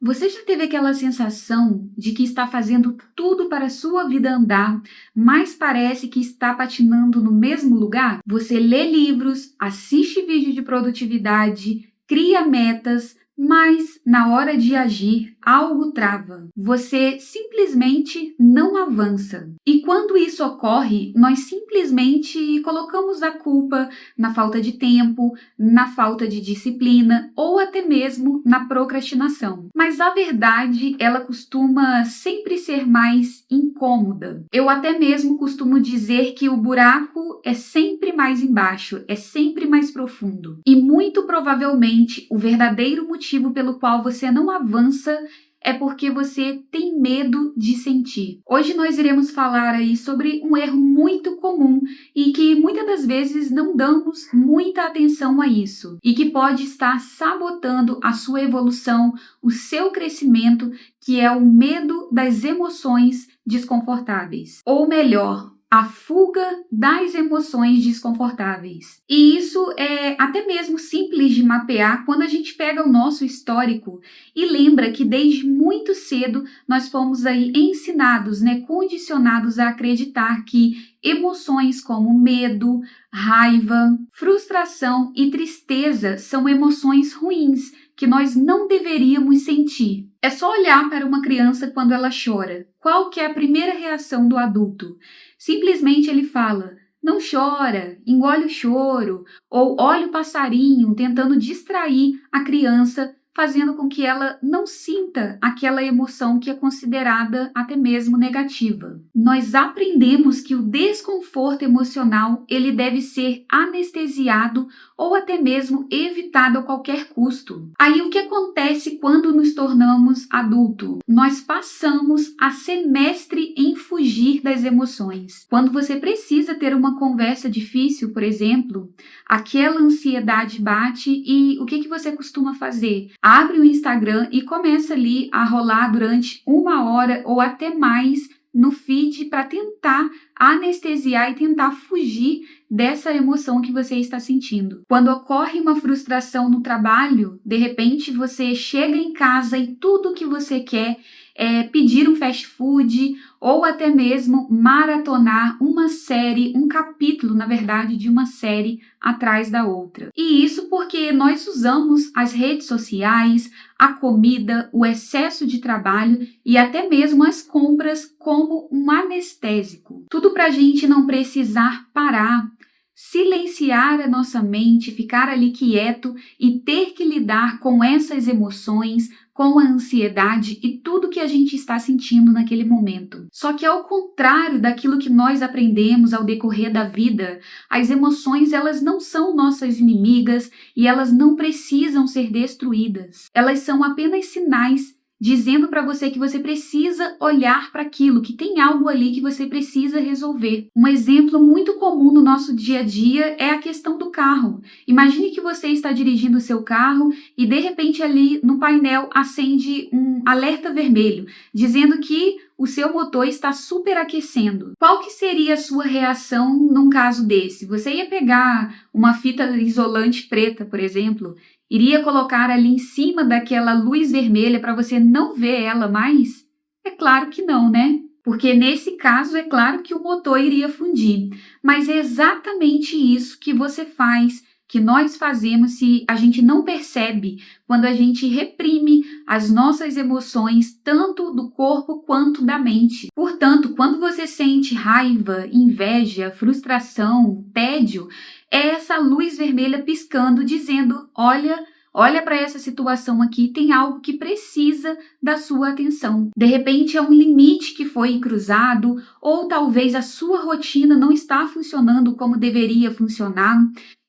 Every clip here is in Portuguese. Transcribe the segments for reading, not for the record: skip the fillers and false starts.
Você já teve aquela sensação de que está fazendo tudo para a sua vida andar, mas parece que está patinando no mesmo lugar? Você lê livros, assiste vídeo de produtividade, cria metas, mas na hora de agir, algo trava. Você simplesmente não avança. E quando isso ocorre, nós simplesmente colocamos a culpa na falta de tempo, na falta de disciplina ou até mesmo na procrastinação. Mas a verdade, ela costuma sempre ser mais incômoda. Eu até mesmo costumo dizer que o buraco é sempre mais embaixo, é sempre mais profundo. E muito provavelmente o verdadeiro motivo pelo qual você não avança é porque você tem medo de sentir. Hoje nós iremos falar aí sobre um erro muito comum e que muitas das vezes não damos muita atenção a isso e que pode estar sabotando a sua evolução, o seu crescimento, que é o medo das emoções desconfortáveis. Ou melhor, a fuga das emoções desconfortáveis. E isso é até mesmo simples de mapear quando a gente pega o nosso histórico e lembra que desde muito cedo nós fomos aí ensinados, condicionados a acreditar que emoções como medo, raiva, frustração e tristeza são emoções ruins que nós não deveríamos sentir. É só olhar para uma criança quando ela chora. Qual que é a primeira reação do adulto? Simplesmente ele fala: não chora, engole o choro, ou olha o passarinho tentando distrair a criança, fazendo com que ela não sinta aquela emoção que é considerada até mesmo negativa. Nós aprendemos que o desconforto emocional ele deve ser anestesiado ou até mesmo evitado a qualquer custo. Aí o que acontece quando nos tornamos adultos? Nós passamos a ser mestre em fugir das emoções. Quando você precisa ter uma conversa difícil, por exemplo, aquela ansiedade bate e o que você costuma fazer? Abre o Instagram e começa ali a rolar durante 1 hora ou até mais no feed para tentar anestesiar e tentar fugir dessa emoção que você está sentindo. Quando ocorre uma frustração no trabalho, de repente você chega em casa e tudo que você quer é pedir um fast food ou até mesmo maratonar uma série, um capítulo, na verdade, de uma série atrás da outra. E isso porque nós usamos as redes sociais, a comida, o excesso de trabalho e até mesmo as compras como um anestésico. Tudo para a gente não precisar parar, silenciar a nossa mente, ficar ali quieto e ter que lidar com essas emoções, com a ansiedade e tudo que a gente está sentindo naquele momento. Só que ao contrário daquilo que nós aprendemos ao decorrer da vida, as emoções elas não são nossas inimigas e elas não precisam ser destruídas. Elas são apenas sinais dizendo para você que você precisa olhar para aquilo, que tem algo ali que você precisa resolver. Um exemplo muito comum no nosso dia a dia é a questão do carro. Imagine que você está dirigindo o seu carro e de repente ali no painel acende um alerta vermelho, dizendo que o seu motor está superaquecendo. Qual que seria a sua reação num caso desse? Você ia pegar uma fita isolante preta, por exemplo, iria colocar ali em cima daquela luz vermelha para você não ver ela mais? É claro que não, né? Porque nesse caso é claro que o motor iria fundir. Mas é exatamente isso que você faz, que nós fazemos se a gente não percebe, quando a gente reprime as nossas emoções, tanto do corpo quanto da mente. Portanto, quando você sente raiva, inveja, frustração, tédio, é essa luz vermelha piscando, dizendo: olha para essa situação aqui, tem algo que precisa da sua atenção. De repente é um limite que foi cruzado, ou talvez a sua rotina não está funcionando como deveria funcionar.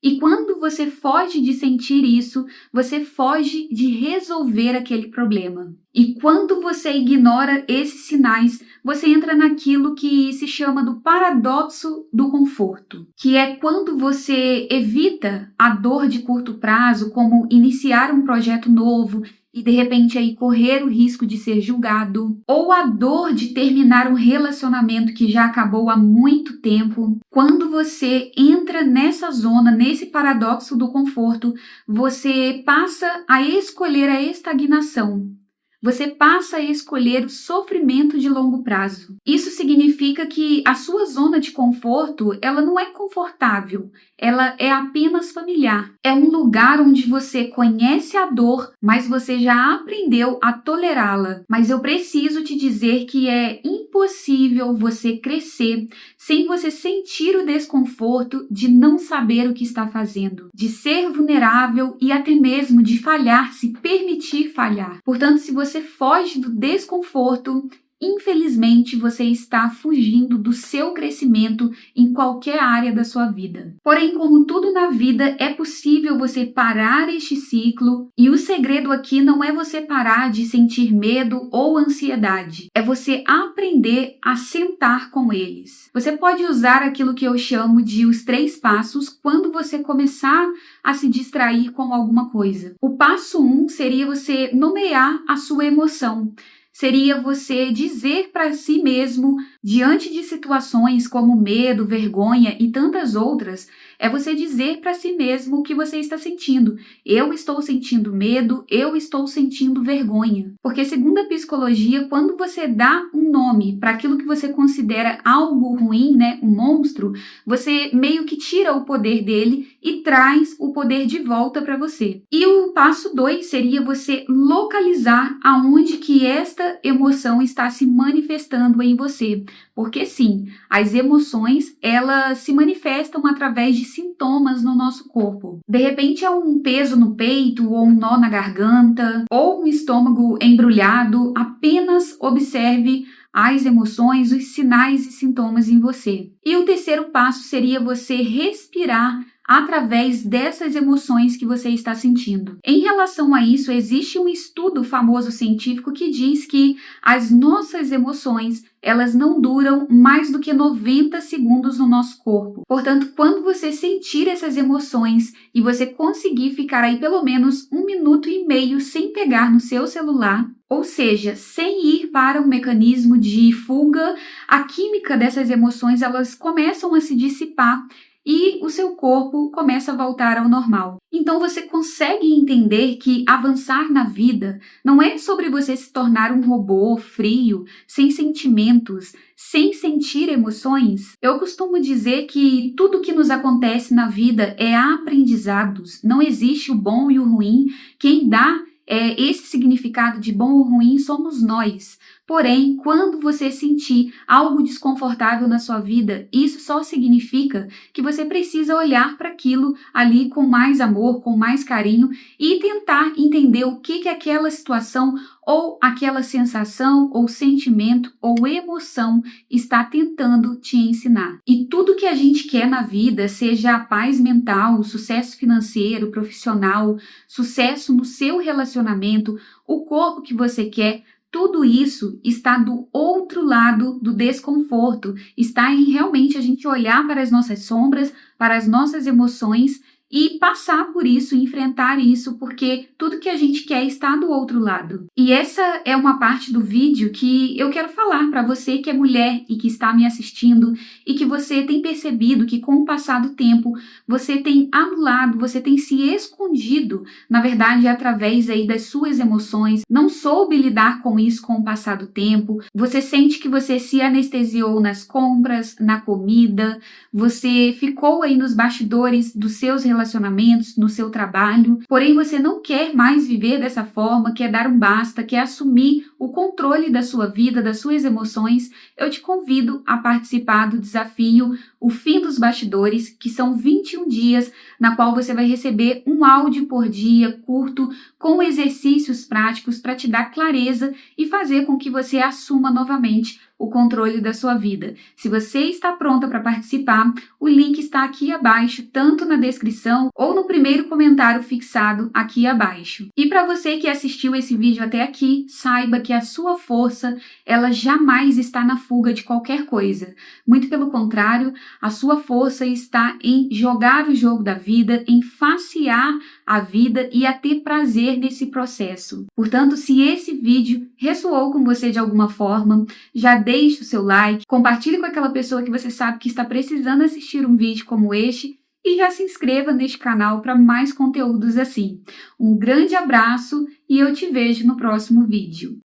E quando você foge de sentir isso, você foge de resolver aquele problema. E quando você ignora esses sinais, você entra naquilo que se chama do paradoxo do conforto, que é quando você evita a dor de curto prazo, como iniciar um projeto novo e de repente aí correr o risco de ser julgado, ou a dor de terminar um relacionamento que já acabou há muito tempo. Quando você entra nessa zona, nesse paradoxo do conforto, você passa a escolher a estagnação. você passa a escolher o sofrimento de longo prazo. Isso significa que a sua zona de conforto, ela não é confortável, ela é apenas familiar. É um lugar onde você conhece a dor, mas você já aprendeu a tolerá-la. Mas eu preciso te dizer que é impossível você crescer sem você sentir o desconforto de não saber o que está fazendo, de ser vulnerável e até mesmo de falhar, se permitir falhar. Portanto, se você foge do desconforto, infelizmente, você está fugindo do seu crescimento em qualquer área da sua vida. Porém, como tudo na vida, é possível você parar este ciclo, e o segredo aqui não é você parar de sentir medo ou ansiedade, é você aprender a sentar com eles. Você pode usar aquilo que eu chamo de os 3 passos quando você começar a se distrair com alguma coisa. O passo 1 seria você nomear a sua emoção. Seria você dizer para si mesmo, diante de situações como medo, vergonha e tantas outras, é você dizer para si mesmo o que você está sentindo. Eu estou sentindo medo, eu estou sentindo vergonha. Porque, segundo a psicologia, quando você dá um nome para aquilo que você considera algo ruim, né, um monstro, você meio que tira o poder dele e traz o poder de volta para você. E o passo 2 seria você localizar aonde que esta emoção está se manifestando em você. Porque sim, as emoções, elas se manifestam através de sintomas no nosso corpo. De repente é um peso no peito, ou um nó na garganta, ou um estômago embrulhado. Apenas observe as emoções, os sinais e sintomas em você. E o terceiro passo seria você respirar através dessas emoções que você está sentindo. Em relação a isso, existe um estudo famoso científico que diz que as nossas emoções, elas não duram mais do que 90 segundos no nosso corpo. Portanto, quando você sentir essas emoções e você conseguir ficar aí pelo menos 1 minuto e meio sem pegar no seu celular, ou seja, sem ir para um mecanismo de fuga, a química dessas emoções, elas começam a se dissipar e o seu corpo começa a voltar ao normal. Então você consegue entender que avançar na vida não é sobre você se tornar um robô frio, sem sentimentos, sem sentir emoções. Eu costumo dizer que tudo que nos acontece na vida é aprendizados. Não existe o bom e o ruim. Quem dá esse significado de bom ou ruim somos nós. Porém, quando você sentir algo desconfortável na sua vida, isso só significa que você precisa olhar para aquilo ali com mais amor, com mais carinho e tentar entender o que aquela situação ou aquela sensação ou sentimento ou emoção está tentando te ensinar. E tudo que a gente quer na vida, seja a paz mental, sucesso financeiro, profissional, sucesso no seu relacionamento, o corpo que você quer, tudo isso está do outro lado do desconforto, está em realmente a gente olhar para as nossas sombras, para as nossas emoções e passar por isso, enfrentar isso, porque tudo que a gente quer está do outro lado. E essa é uma parte do vídeo que eu quero falar para você que é mulher e que está me assistindo e que você tem percebido que com o passar do tempo você tem anulado, você tem se escondido, na verdade, através aí das suas emoções, não soube lidar com isso com o passar do tempo, você sente que você se anestesiou nas compras, na comida, você ficou aí nos bastidores dos seus relacionamentos, no seu trabalho, porém você não quer mais viver dessa forma, quer dar um basta, quer assumir o controle da sua vida, das suas emoções. Eu te convido a participar do desafio O Fim dos Bastidores, que são 21 dias, na qual você vai receber um áudio por dia, curto, com exercícios práticos para te dar clareza e fazer com que você assuma novamente o controle da sua vida. Se você está pronta para participar, o link está aqui abaixo, tanto na descrição ou no primeiro comentário fixado aqui abaixo. E para você que assistiu esse vídeo até aqui, saiba que a sua força, ela jamais está na fuga de qualquer coisa. Muito pelo contrário, a sua força está em jogar o jogo da vida, em facear a vida e a ter prazer nesse processo. Portanto, se esse vídeo ressoou com você de alguma forma, já deixe o seu like, compartilhe com aquela pessoa que você sabe que está precisando assistir um vídeo como este e já se inscreva neste canal para mais conteúdos assim. Um grande abraço e eu te vejo no próximo vídeo.